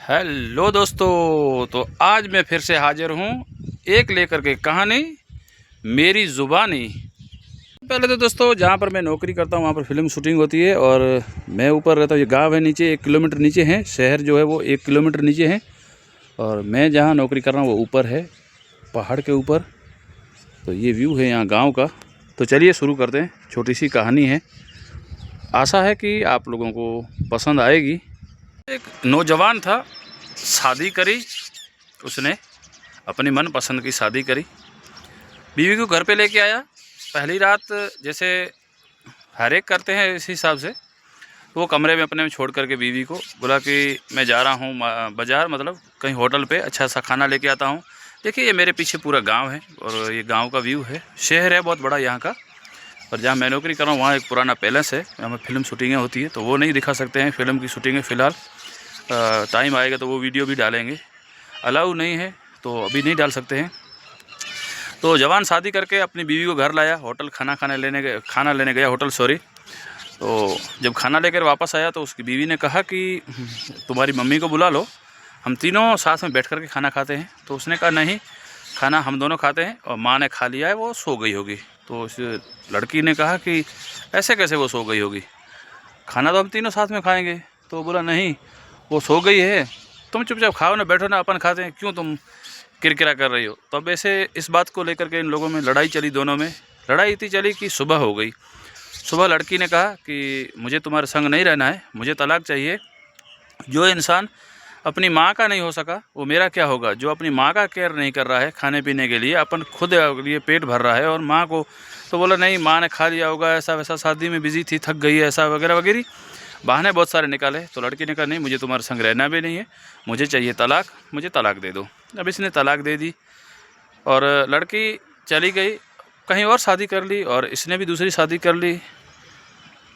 Hello दोस्तों, तो आज मैं फिर से हाजिर हूँ एक लेकर के कहानी मेरी ज़ुबानी। पहले तो दोस्तों, जहाँ पर मैं नौकरी करता हूँ वहाँ पर फिल्म शूटिंग होती है और मैं ऊपर रहता हूँ। ये गांव है, नीचे 1 किलोमीटर नीचे है। शहर जो है वो 1 किलोमीटर नीचे है और मैं जहाँ नौकरी कर रहा हूँ वो ऊपर है, पहाड़ के ऊपर। तो ये व्यू है यहाँ गाँव का। तो चलिए शुरू करते हैं। छोटी सी कहानी है, आशा है कि आप लोगों को पसंद आएगी। एक नौजवान था, शादी करी उसने, अपनी मन पसंद की शादी करी। बीवी को घर पे लेके आया। पहली रात जैसे हर एक करते हैं इस हिसाब से वो कमरे में अपने में छोड़ करके बीवी को बोला कि मैं जा रहा हूँ बाज़ार, मतलब कहीं होटल पे अच्छा सा खाना लेके आता हूँ। देखिए ये मेरे पीछे पूरा गांव है और ये गांव का व्यू है। शहर है बहुत बड़ा यहाँ का, और जहाँ मैं नौकरी कर रहा हूँ वहाँ एक पुराना पैलेस है, जहाँ में फिल्म शूटिंगें होती है। तो वो नहीं दिखा सकते हैं फिल्म की शूटिंगें फ़िलहाल। टाइम आएगा तो वो वीडियो भी डालेंगे, अलाउ नहीं है तो अभी नहीं डाल सकते हैं। तो जवान शादी करके अपनी बीवी को घर लाया, होटल खाना लेने गया होटल, सॉरी। तो जब खाना लेकर वापस आया तो उसकी बीवी ने कहा कि तुम्हारी मम्मी को बुला लो, हम तीनों साथ में बैठ कर के खाना खाते हैं। तो उसने कहा नहीं, खाना हम दोनों खाते हैं और माँ ने खा लिया है, वो सो गई होगी। तो उस लड़की ने कहा कि ऐसे कैसे वो सो गई होगी, खाना तो हम तीनों साथ में खाएंगे। तो बोला नहीं, वो सो गई है, तुम चुपचाप खाओ ना, बैठो ना, अपन खाते हैं, क्यों तुम किरकिरा कर रही हो। तो अब ऐसे इस बात को लेकर के इन लोगों में लड़ाई चली। दोनों में लड़ाई इतनी चली कि सुबह हो गई। सुबह लड़की ने कहा कि मुझे तुम्हारे संग नहीं रहना है, मुझे तलाक चाहिए। जो इंसान अपनी माँ का नहीं हो सका वो मेरा क्या होगा। जो अपनी माँ का केयर नहीं कर रहा है खाने पीने के लिए, अपन खुद लिए पेट भर रहा है और माँ को तो बोला नहीं, माँ ने खा लिया होगा, ऐसा वैसा, शादी में बिजी थी, थक गई है, ऐसा वगैरह वगैरह बहाने बहुत सारे निकाले। तो लड़की ने कहा नहीं, मुझे तुम्हारे संग रहना भी नहीं है, मुझे चाहिए तलाक, मुझे तलाक दे दो। अब इसने तलाक दे दी और लड़की चली गई, कहीं और शादी कर ली और इसने भी दूसरी शादी कर ली।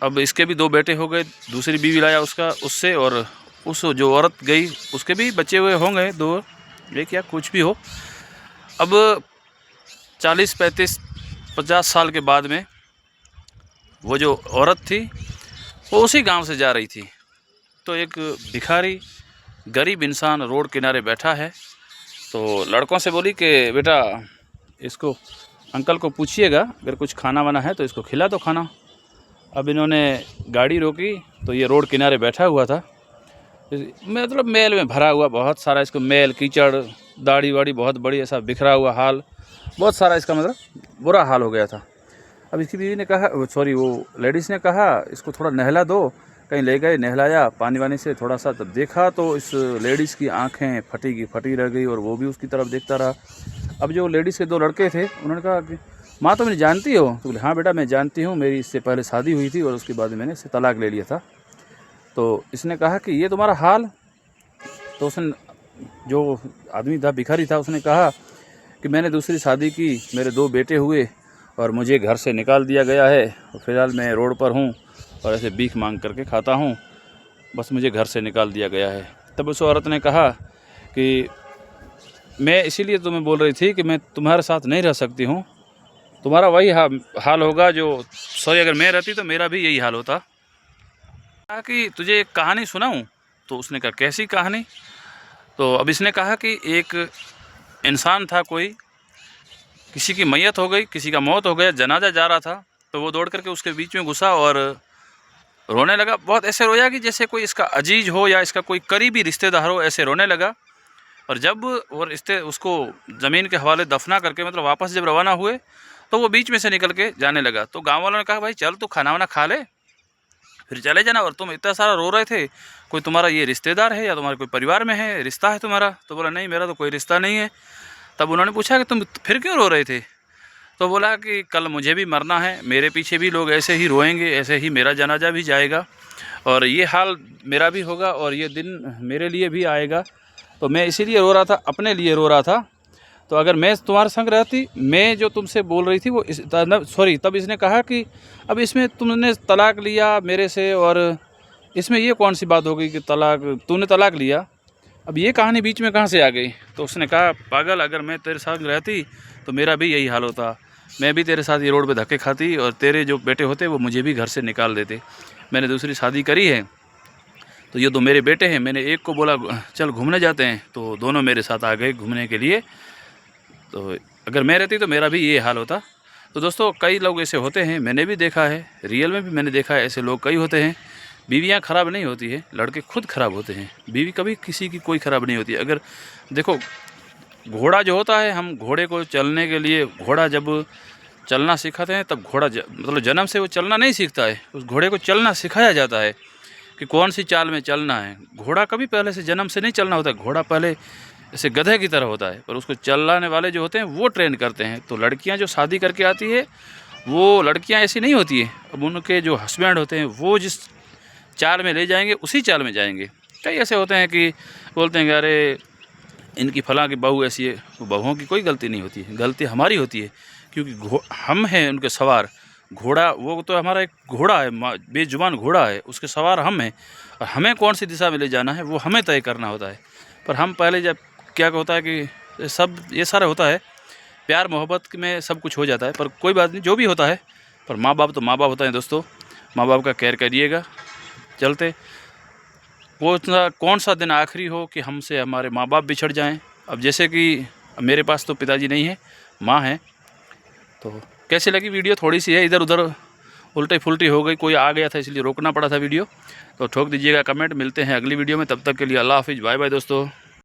अब इसके भी 2 बेटे हो गए, दूसरी बीवी लाया उससे, और उस जो औरत गई उसके भी बच्चे हुए होंगे 2, एक या कुछ भी हो। अब 40, 35, 50 साल के बाद में वो जो औरत थी वो उसी गांव से जा रही थी। तो एक भिखारी गरीब इंसान रोड किनारे बैठा है। तो लड़कों से बोली कि बेटा इसको, अंकल को पूछिएगा अगर कुछ खाना वाना है तो इसको खिला दो खाना। अब इन्होंने गाड़ी रोकी तो ये रोड किनारे बैठा हुआ था, मतलब मैल में भरा हुआ बहुत सारा, इसको मैल कीचड़, दाढ़ी वाड़ी बहुत बड़ी, ऐसा बिखरा हुआ हाल, बहुत सारा इसका मतलब बुरा हाल हो गया था। अब इसकी बीवी ने कहा, सॉरी वो लेडीज़ ने कहा इसको थोड़ा नहला दो। कहीं ले गए, नहलाया पानी वानी से थोड़ा सा, तब देखा तो इस लेडीज़ की आंखें फटी की फटी रह गई और वो भी उसकी तरफ देखता रहा। अब जो लेडीज़ के 2 लड़के थे उन्होंने कहा कि माँ तुम मुझे जानती हो। तो बोले हाँ बेटा मैं जानती हूँ, मेरी इससे पहले शादी हुई थी और उसके बाद मैंने इससे तलाक ले लिया था। तो इसने कहा कि ये तुम्हारा हाल। तो उसने, जो आदमी था भिखारी था, उसने कहा कि मैंने दूसरी शादी की, मेरे 2 बेटे हुए और मुझे घर से निकाल दिया गया है और फ़िलहाल मैं रोड पर हूँ और ऐसे भीख मांग करके खाता हूँ, बस मुझे घर से निकाल दिया गया है। तब उस औरत ने कहा कि मैं इसीलिए तुम्हें बोल रही थी कि मैं तुम्हारे साथ नहीं रह सकती हूँ, तुम्हारा वही हाल होगा जो, सॉरी अगर मैं रहती तो मेरा भी यही हाल होता। कहा कि तुझे एक कहानी सुनाऊँ। तो उसने कहा कैसी कहानी। तो अब इसने कहा कि एक इंसान था, कोई किसी की मैयत हो गई, किसी का मौत हो गया, जनाजा जा रहा था, तो वो दौड़ करके उसके बीच में घुसा और रोने लगा। बहुत ऐसे रोया कि जैसे कोई इसका अजीज हो या इसका कोई करीबी रिश्तेदार हो, ऐसे रोने लगा। और जब वो रिश्ते उसको ज़मीन के हवाले दफना करके, मतलब वापस जब रवाना हुए, तो वो बीच में से निकल के जाने लगा। तो गाँव वालों ने कहा भाई चल तू खाना वाना खा ले फिर चले जाना, और तुम इतना सारा रो रहे थे, कोई तुम्हारा ये रिश्तेदार है या तुम्हारे कोई परिवार में है, रिश्ता है तुम्हारा। तो बोला नहीं मेरा तो कोई रिश्ता नहीं है। तब उन्होंने पूछा कि तुम फिर क्यों रो रहे थे। तो बोला कि कल मुझे भी मरना है, मेरे पीछे भी लोग ऐसे ही रोएंगे, ऐसे ही मेरा जनाजा भी जाएगा और ये हाल मेरा भी होगा और ये दिन मेरे लिए भी आएगा। तो मैं इसीलिए रो रहा था, अपने लिए रो रहा था। तो अगर मैं तुम्हारे संग रहती, मैं जो तुमसे बोल रही थी वो सॉरी। तब इसने कहा कि अब इसमें तुमने तलाक लिया मेरे से, और इसमें ये कौन सी बात हो गई कि तूने तलाक लिया, अब ये कहानी बीच में कहाँ से आ गई। तो उसने कहा पागल, अगर मैं तेरे साथ रहती तो मेरा भी यही हाल होता, मैं भी तेरे साथ ये रोड पे धक्के खाती और तेरे जो बेटे होते वो मुझे भी घर से निकाल देते। मैंने दूसरी शादी करी है तो ये दो मेरे बेटे हैं, मैंने एक को बोला चल घूमने जाते हैं, तो दोनों मेरे साथ आ गए घूमने के लिए। तो अगर मैं रहती तो मेरा भी ये हाल होता। तो दोस्तों कई लोग ऐसे होते हैं, मैंने भी देखा है, रियल में भी मैंने देखा है, ऐसे लोग कई होते हैं। बीवियाँ ख़राब नहीं होती है, लड़के खुद ख़राब होते हैं। बीवी कभी किसी की कोई ख़राब नहीं होती। अगर देखो घोड़ा जो होता है, हम घोड़े को चलने के लिए, घोड़ा जब चलना सिखाते हैं तब घोड़ा मतलब जन्म से वो चलना नहीं सीखता है, उस घोड़े को चलना सिखाया जाता है कि कौन सी चाल में चलना है। घोड़ा कभी पहले से जन्म से नहीं चलना होता है, घोड़ा पहले ऐसे गधे की तरह होता है, पर उसको चलाने वाले जो होते हैं वो ट्रेन करते हैं। तो लड़कियां जो शादी करके आती है वो लड़कियां ऐसी नहीं होती है, अब उनके जो हस्बैंड होते हैं वो जिस चाल में ले जाएंगे उसी चाल में जाएंगे। कई ऐसे होते हैं कि बोलते हैं कि अरे इनकी फलां की बहू ऐसी है। वो बहुओं की कोई गलती नहीं होती है, गलती हमारी होती है, क्योंकि हम हैं उनके सवार। घोड़ा वो तो हमारा एक घोड़ा है, बेजुबान घोड़ा है, उसके सवार हम हैं, और हमें कौन सी दिशा में ले जाना है वो हमें तय करना होता है। पर हम पहले जब क्या होता है कि सब ये सारा होता है, प्यार मोहब्बत में सब कुछ हो जाता है, पर कोई बात नहीं, जो भी होता है, पर माँ बाप तो माँ बाप होता है दोस्तों। माँ बाप का केयर करिएगा चलते। कौन सा दिन आखिरी हो कि हमसे हमारे माँ बाप बिछड़ जाएं। अब जैसे कि मेरे पास तो पिताजी नहीं है, माँ है। तो कैसी लगी वीडियो? थोड़ी सी है, इधर उधर उल्टी फुल्टी हो गई, कोई आ गया था इसलिए रोकना पड़ा था वीडियो। तो ठोक दीजिएगा कमेंट। मिलते हैं अगली वीडियो में, तब तक के लिए अल्लाह हाफिज़, बाय बाय दोस्तों।